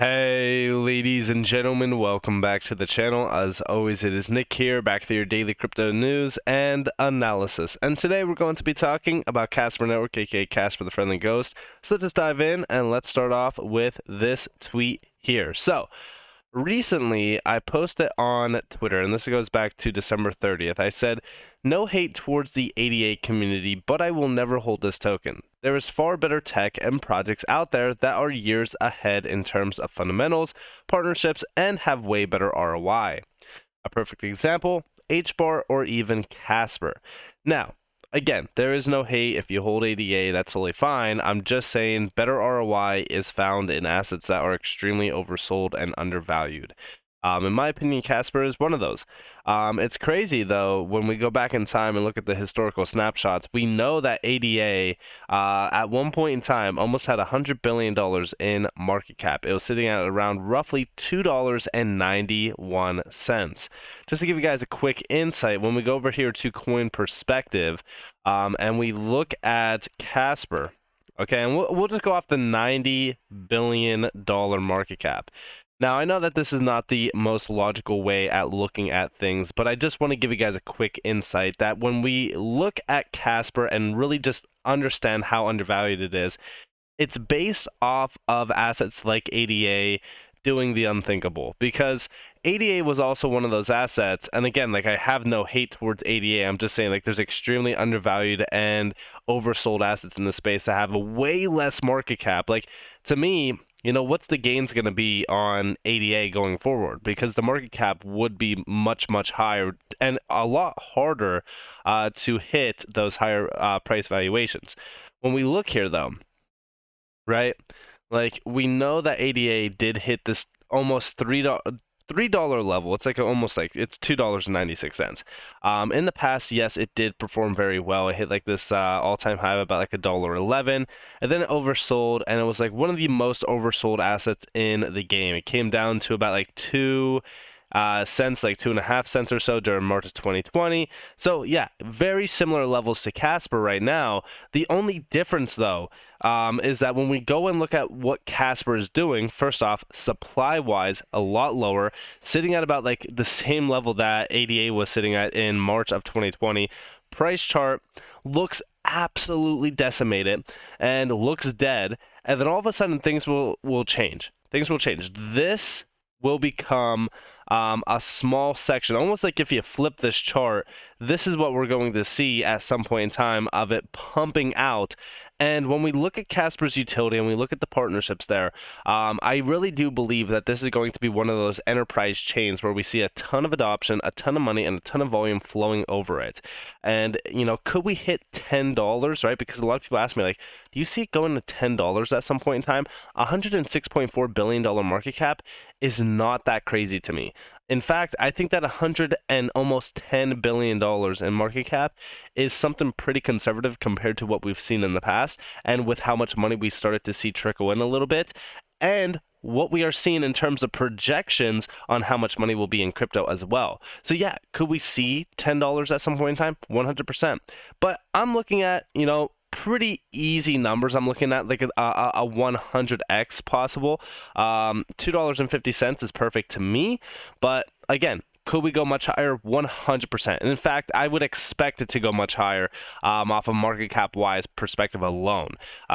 Hey ladies and gentlemen, welcome back to the channel. As always, it is Nick here, back for your daily crypto news and analysis. And today we're going to be talking about Casper Network, aka Casper the Friendly Ghost. So let's just dive in and let's start off with this tweet here. So recently, I posted on Twitter, and this goes back to December 30th. I said, "No hate towards the 88 community, but I will never hold this token. There is far better tech and projects out there that are years ahead in terms of fundamentals, partnerships, and have way better ROI. A perfect example, HBAR or even Casper." Now, again, there is no hate. If you hold ADA, that's totally fine. I'm just saying better ROI is found in assets that are extremely oversold and undervalued. In my opinion, Casper is one of those. It's crazy, though, when we go back in time and look at the historical snapshots, we know that ADA, at one point in time, almost had $100 billion in market cap. It was sitting at around roughly $2.91. Just to give you guys a quick insight, when we go over here to Coin Perspective, and we look at Casper, okay, and we'll just go off the $90 billion market cap. Now, I know that this is not the most logical way at looking at things, but I just want to give you guys a quick insight that when we look at Casper and really just understand how undervalued it is, it's based off of assets like ADA doing the unthinkable, because ADA was also one of those assets. And again, like, I have no hate towards ADA. I'm just saying, like, there's extremely undervalued and oversold assets in the space that have a way less market cap. Like, to me, what's the gains going to be on ADA going forward? Because the market cap would be much, much higher and a lot harder to hit those higher price valuations. When we look here, though, right, like, we know that ADA did hit this almost $3 level. It's like almost like it's $2.96. In the past, yes, it did perform very well. It hit like this all-time high of about like $1.11, and then it oversold, and it was like one of the most oversold assets in the game. It came down to about like 2 cents, like 2.5 cents or so during March of 2020. So yeah, very similar levels to Casper right now. The only difference, though, is that when we go and look at what Casper is doing, first off, supply-wise, a lot lower, sitting at about like the same level that ADA was sitting at in March of 2020. Price chart looks absolutely decimated and looks dead, and then all of a sudden things will change. Things will change. This will become a small section, almost like if you flip this chart, this is what we're going to see at some point in time of it pumping out. And when we look at Casper's utility and we look at the partnerships there, I really do believe that this is going to be one of those enterprise chains where we see a ton of adoption, a ton of money, and a ton of volume flowing over it. And, could we hit $10, right? Because a lot of people ask me, like, do you see it going to $10 at some point in time? $106.4 billion market cap is not that crazy to me. In fact, I think that almost $110 billion in market cap is something pretty conservative compared to what we've seen in the past, and with how much money we started to see trickle in a little bit, and what we are seeing in terms of projections on how much money will be in crypto as well. So yeah, could we see $10 at some point in time? 100%. But I'm looking at, pretty easy numbers. I'm looking at like a 100x possible. $2.50 is perfect to me, but again, could we go much higher? 100%. And in fact, I would expect it to go much higher off a market cap wise perspective alone,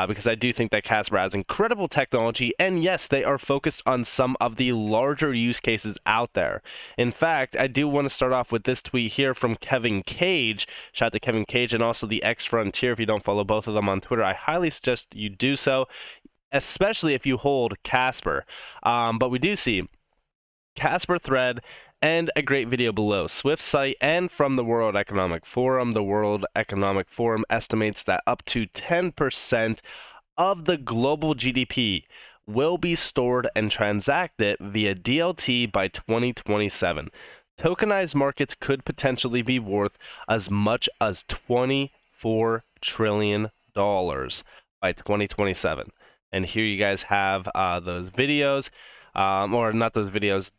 because I do think that Casper has incredible technology, and yes, they are focused on some of the larger use cases out there. In fact, I do want to start off with this tweet here from Kevin Cage. Shout out to Kevin Cage, and also the X Frontier. If you don't follow both of them on Twitter, I highly suggest you do so, especially if you hold Casper. But we do see Casper thread and a great video below. Swift site and from the World Economic Forum. The World Economic Forum estimates that up to 10% of the global GDP will be stored and transacted via DLT by 2027. Tokenized markets could potentially be worth as much as $24 trillion by 2027. And here you guys have those videos. Or not those videos,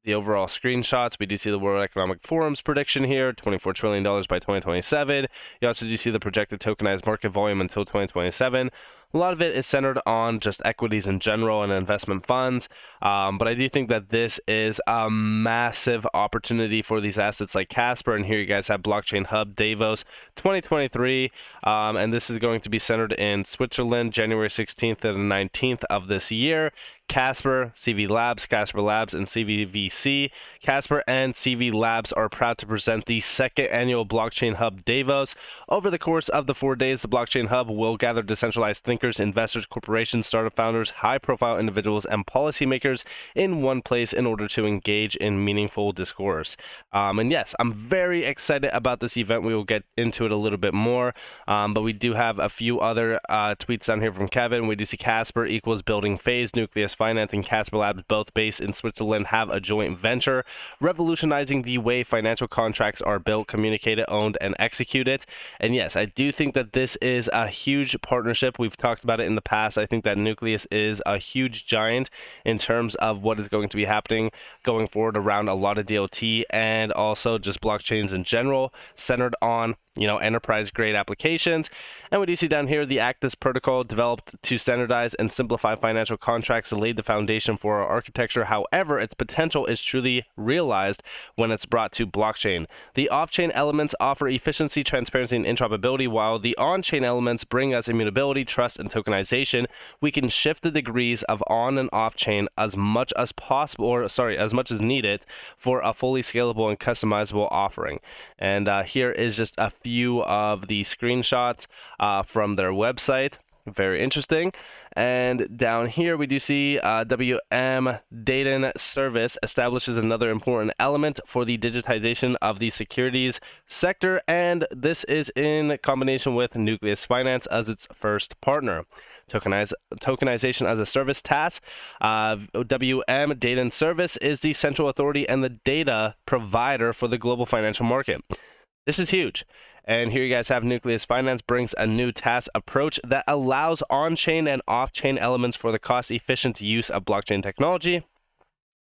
the overall screenshots, we do see the World Economic Forum's prediction here, $24 trillion by 2027. You also do see the projected tokenized market volume until 2027. A lot of it is centered on just equities in general and investment funds, but I do think that this is a massive opportunity for these assets like Casper, and here you guys have Blockchain Hub Davos 2023, and this is going to be centered in Switzerland, January 16th to the 19th of this year. Casper, CV Labs, Casper Labs, and CVVC. Casper and CV Labs are proud to present the second annual Blockchain Hub Davos. Over the course of the 4 days, the Blockchain Hub will gather decentralized thinkers, investors, corporations, startup founders, high-profile individuals, and policymakers in one place in order to engage in meaningful discourse. And yes, I'm very excited about this event. We will get into it a little bit more, but we do have a few other tweets down here from Kevin. We do see Casper equals building phase, Nucleus Finance and Casper Labs, both based in Switzerland, have a joint venture revolutionizing the way financial contracts are built, communicated, owned, and executed. And yes, I do think that this is a huge partnership. We've talked about it in the past. I think that Nucleus is a huge giant in terms of what is going to be happening going forward around a lot of DOT and also just blockchains in general, centered on enterprise grade applications. And we do see down here the Actus protocol developed to standardize and simplify financial contracts laid the foundation for our architecture. However, its potential is truly realized when it's brought to blockchain. The off-chain elements offer efficiency, transparency, and interoperability, while the on-chain elements bring us immutability, trust, and tokenization. We can shift the degrees of on and off-chain as much as possible, as much as needed for a fully scalable and customizable offering. And here is just a few of the screenshots from their website. Very interesting. And down here we do see WM Data Service establishes another important element for the digitization of the securities sector, and this is in combination with Nucleus Finance as its first partner. Tokenization as a service task. WM Data Service is the central authority and the data provider for the global financial market. This is huge. And here you guys have Nucleus Finance brings a new task approach that allows on-chain and off-chain elements for the cost-efficient use of blockchain technology.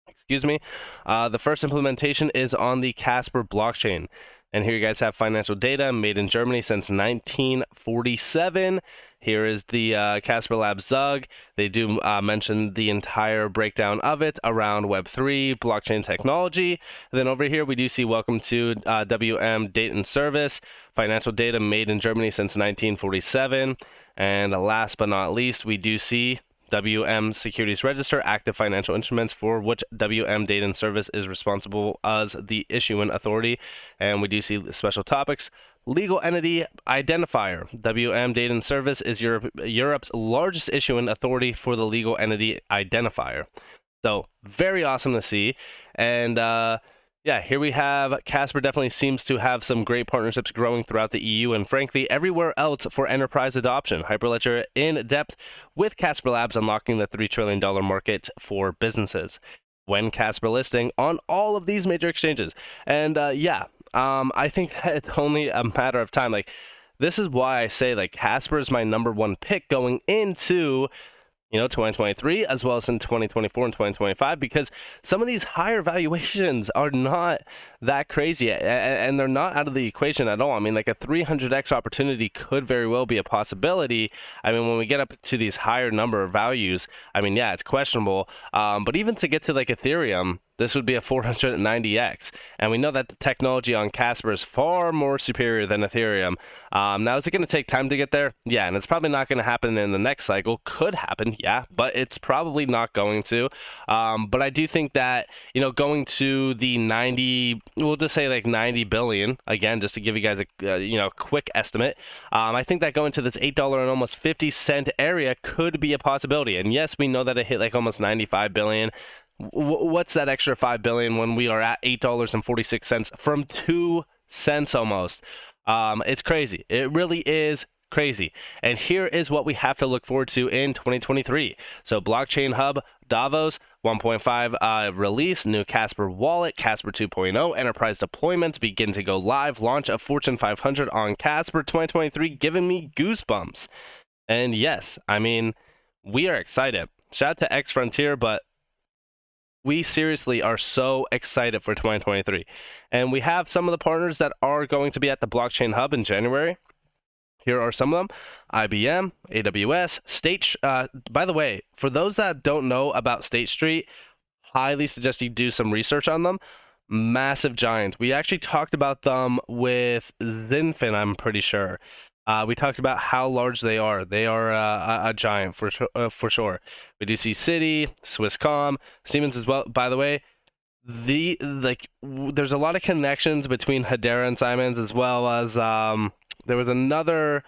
Excuse me. The first implementation is on the Casper blockchain. And here you guys have financial data made in Germany since 1947. Here is the Casper Labs Zug. They do mention the entire breakdown of it around Web3, blockchain technology. And then over here, we do see welcome to WM Data Service, financial data made in Germany since 1947. And last but not least, we do see WM Securities Register, active financial instruments for which WM Data Service is responsible as the issuing authority. And we do see special topics. Legal entity identifier. WM Data Service is Europe's largest issuing authority for the legal entity identifier. So very awesome to see. And yeah, here we have Casper definitely seems to have some great partnerships growing throughout the EU and frankly everywhere else for enterprise adoption. Hyperledger in depth with Casper Labs unlocking the $3 trillion market for businesses when Casper listing on all of these major exchanges. And I think that it's only a matter of time. Like, this is why I say like Casper is my #1 pick going into 2023 as well as in 2024 and 2025, because some of these higher valuations are not that crazy and they're not out of the equation at all. I mean, like a 300x opportunity could very well be a possibility. I mean, when we get up to these higher number of values, I mean, yeah, it's questionable. But even to get to like Ethereum, this would be a 490x. And we know that the technology on Casper is far more superior than Ethereum. Now, is it going to take time to get there? Yeah, and it's probably not going to happen in the next cycle. Could happen, yeah, but it's probably not going to. But I do think that, going to the 90, we'll just say like 90 billion, again, just to give you guys a quick estimate. I think that going to this $8 and almost 50 cent area could be a possibility. And yes, we know that it hit like almost 95 billion. What's that extra 5 billion when we are at $8.46 from 2 cents almost? It's crazy. It really is crazy. And here is what we have to look forward to in 2023. So Blockchain Hub Davos 1.5 release, new Casper wallet, Casper 2.0 enterprise deployments begin to go live, launch of Fortune 500 on Casper 2023, giving me goosebumps. And yes, I mean, we are excited. Shout out to X Frontier, but We seriously are so excited for 2023. And we have some of the partners that are going to be at the Blockchain Hub in January. Here are some of them: IBM, AWS, State. By the way, for those that don't know about State Street, highly suggest you do some research on them. Massive giants. We actually talked about them with Zinfin, I'm pretty sure. We talked about how large they are. They are a giant for sure. We do see Citi, Swisscom, Siemens as well. By the way, there's a lot of connections between Hedera and Siemens, as well as there was another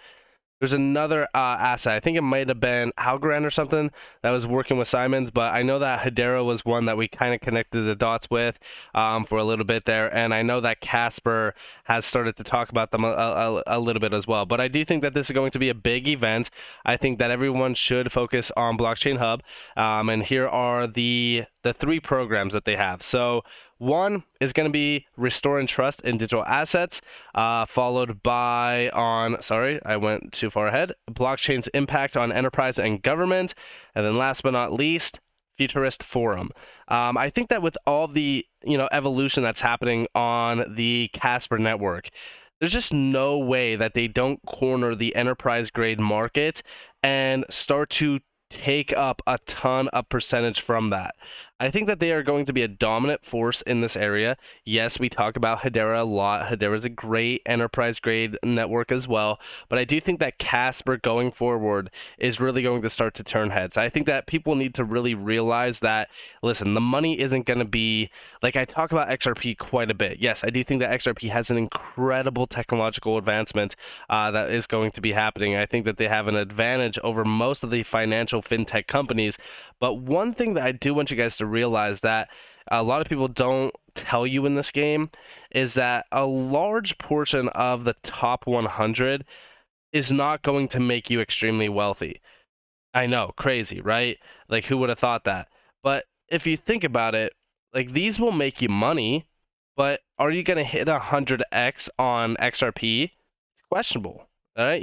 there's another asset. I think it might have been Algorand or something that was working with Simons, but I know that Hedera was one that we kind of connected the dots with for a little bit there, and I know that Casper has started to talk about them a little bit as well. But I do think that this is going to be a big event. I think that everyone should focus on Blockchain Hub, and here are the three programs that they have. So one is going to be Restoring Trust in Digital Assets, followed by sorry, I went too far ahead, Blockchain's Impact on Enterprise and Government, and then last but not least, Futurist Forum. I think that with all the evolution that's happening on the Casper network, there's just no way that they don't corner the enterprise grade market and start to take up a ton of percentage from that. I think that they are going to be a dominant force in this area. Yes, we talk about Hedera a lot. Hedera is a great enterprise grade network as well, but I do think that Casper going forward is really going to start to turn heads. I think that people need to really realize that, listen, the money isn't going to be, like, I talk about XRP quite a bit. Yes, I do think that XRP has an incredible technological advancement that is going to be happening. I think that they have an advantage over most of the financial fintech companies. But one thing that I do want you guys to realize that a lot of people don't tell you in this game is that a large portion of the top 100 is not going to make you extremely wealthy. I know, crazy, right? Like, who would have thought that? But if you think about it, like, these will make you money, but are you going to hit 100x on XRP? It's questionable. All right,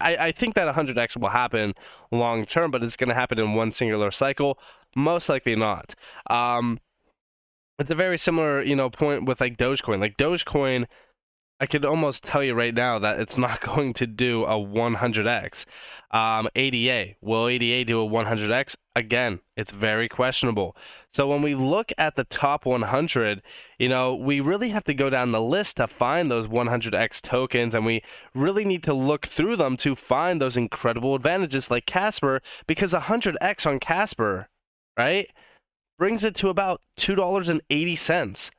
I think that 100x will happen long term, but it's going to happen in one singular cycle. Most likely not. It's a very similar, point with like Dogecoin. Like Dogecoin, I could almost tell you right now that it's not going to do a 100x. ADA, will ADA do a 100x? Again, it's very questionable. So when we look at the top 100, we really have to go down the list to find those 100x tokens, and we really need to look through them to find those incredible advantages like Casper, because 100x on Casper, right, brings it to about $2.80.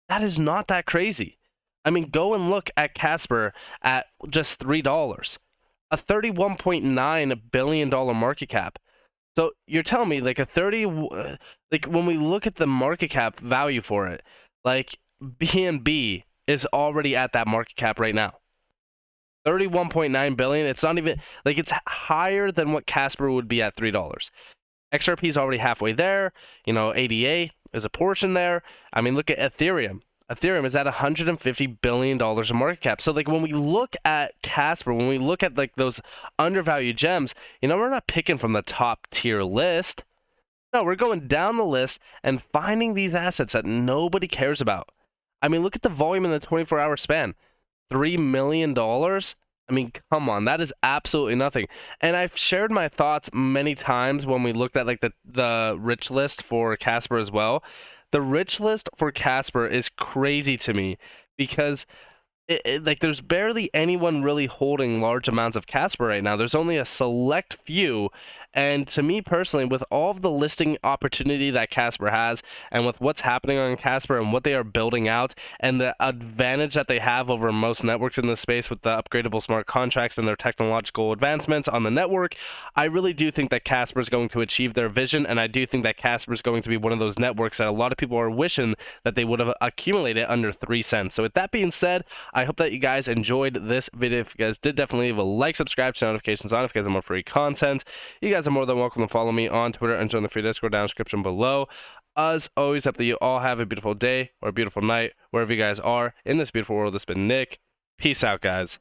That is not that crazy. I mean, go and look at Casper at just $3, a $31.9 billion market cap. So you're telling me like when we look at the market cap value for it, like BNB is already at that market cap right now. 31.9 billion. It's not even like, it's higher than what Casper would be at $3. XRP is already halfway there. ADA is a portion there. I mean, look at Ethereum. Ethereum is at $150 billion in market cap. So, like, when we look at Casper, when we look at, like, those undervalued gems, we're not picking from the top tier list. No, we're going down the list and finding these assets that nobody cares about. I mean, look at the volume in the 24-hour span. $3 million? I mean, come on, that is absolutely nothing. And I've shared my thoughts many times when we looked at, like, the rich list for Casper as well. The rich list for Casper is crazy to me because like, there's barely anyone really holding large amounts of Casper right now. There's only a select few. And to me personally, with all of the listing opportunity that Casper has, and with what's happening on Casper and what they are building out, and the advantage that they have over most networks in this space with the upgradable smart contracts and their technological advancements on the network, I really do think that Casper is going to achieve their vision, and I do think that Casper is going to be one of those networks that a lot of people are wishing that they would have accumulated under 3 cents. So with that being said, I hope that you guys enjoyed this video. If you guys did, definitely leave a like, subscribe, turn notifications on if you guys have more free content. You guys are more than welcome to follow me on Twitter and join the free Discord down in the description below. As always, hope that you all have a beautiful day or a beautiful night, wherever you guys are in this beautiful world. This has been Nick. Peace out, guys.